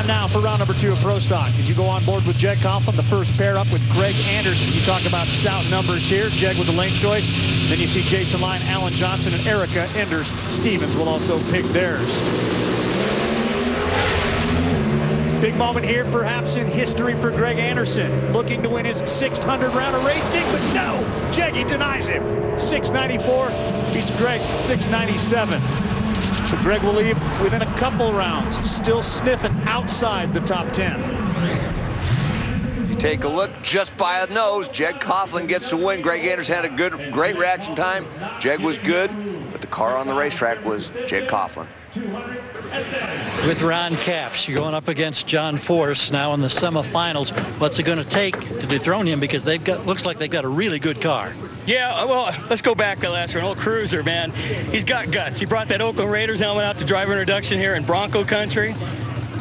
Time now for round number 2 of Pro Stock. As you go on board with Jed Coughlin, the first pair up with Greg Anderson. You talk about stout numbers here. Jed with the lane choice. Then you see Jason Line, Alan Johnson, and Erica Enders Stevens will also pick theirs. Big moment here, perhaps in history for Greg Anderson. Looking to win his 600th round of racing, but no! Jeggy denies him. 694 beats Greg's 697. So Greg will leave within a couple rounds, still sniffing outside the top 10. You take a look just by a nose. Jed Coughlin gets the win. Greg Anderson had a great reaction time. Jed was good, but the car on the racetrack was Jed Coughlin. With Ron Capps, you're going up against John Force now in the semifinals. What's it going to take to dethrone him? Because they've got, looks like they've got a really good car. Yeah, well, let's go back to last year. An old cruiser, man. He's got guts. He brought that Oakland Raiders helmet out to driver introduction here in Bronco country.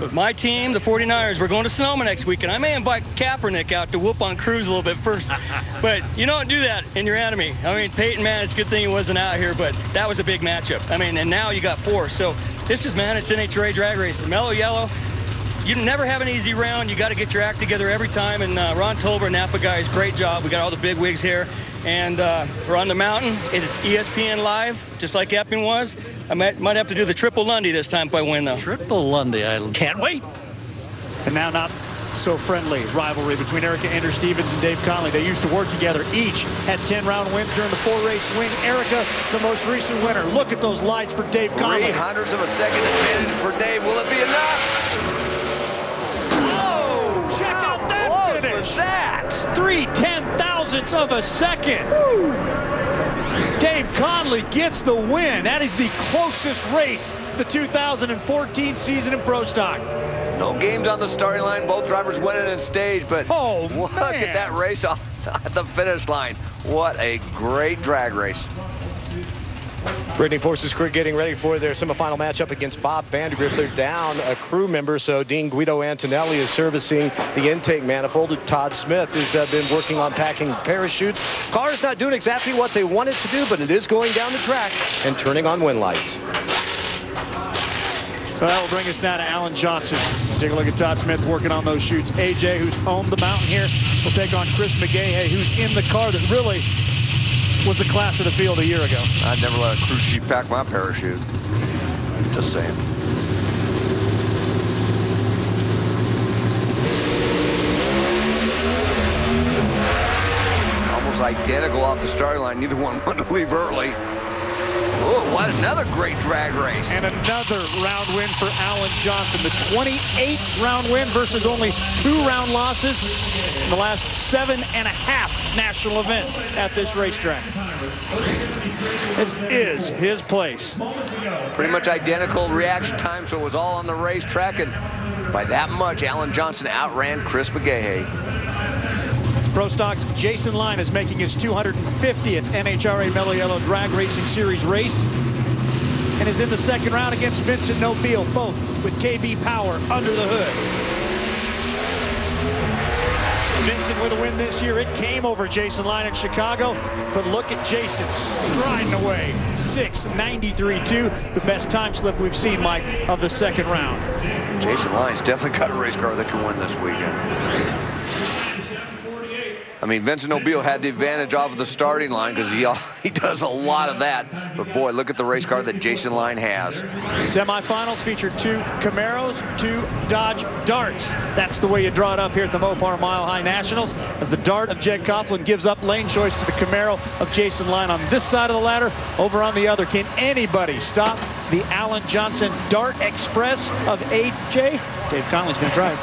With my team, the 49ers, we're going to Sonoma next week, and I may invite Kaepernick out to whoop on Cruz a little bit first. But you don't do that in your enemy. I mean, Peyton, man, it's a good thing he wasn't out here, but that was a big matchup. I mean, and now you got Force. So this is, man, it's NHRA drag race. Mellow Yellow, you never have an easy round. You got to get your act together every time, and Ron Tolber, Napa guys, great job. We got all the big wigs here. And we're on the mountain. It is ESPN Live, just like Epping was. I might have to do the triple Lundy this time if I win, though. Triple Lundy, I can't wait. And now not so friendly rivalry between Erica Enders Stevens and Dave Conley. They used to work together. Each had 10-round wins during the 4-race swing. Erica, the most recent winner. Look at those lights for Dave Conley. 0.03 of a second advantage for Dave. Will it be enough? Whoa! Check out that finish. Was that? 0.3 of a second. Woo. Dave Conley gets the win. That is the closest race the 2014 season in Pro Stock. No games on the starting line. Both drivers winning in stage, but look at that race at the finish line. What a great drag race. Brittany Force's crew getting ready for their semifinal matchup against Bob Vandergriff. They're down a crew member, so Dean Guido Antonelli is servicing the intake manifold. Todd Smith has been working on packing parachutes. Car's not doing exactly what they want it to do, but it is going down the track and turning on wind lights. So that will bring us now to Alan Johnson. Take a look at Todd Smith working on those chutes. AJ, who's home the mountain here, will take on Chris McGaha, who's in the car that really was the class of the field a year ago. I'd never let a crew chief pack my parachute. Just saying. Almost identical off the starting line. Neither one wanted to leave early. Oh, what another great drag race. And another round win for Alan Johnson. The 28th round win versus only 2-round losses in the last 7.5 national events at this racetrack. This is his place. Pretty much identical reaction time, so it was all on the racetrack, and by that much, Alan Johnson outran Chris McGaha. Pro Stock's Jason Line is making his 250th NHRA Mellow Yellow Drag Racing Series race and is in the second round against Vincent Nobile, both with KB Power under the hood. Vincent with a win this year. It came over Jason Line in Chicago, but look at Jason striding away. 6:93.2, the best time slip we've seen, Mike, of the second round. Jason Line's definitely got a race car that can win this weekend. I mean, Vincent Nobile had the advantage off of the starting line because he does a lot of that. But boy, look at the race car that Jason Line has. Semifinals featured 2 Camaros, 2 Dodge Darts. That's the way you draw it up here at the Mopar Mile High Nationals, as the Dart of Jed Coughlin gives up lane choice to the Camaro of Jason Line on this side of the ladder. Over on the other, can anybody stop the Alan Johnson Dart Express of AJ? Dave Conley's going to try it.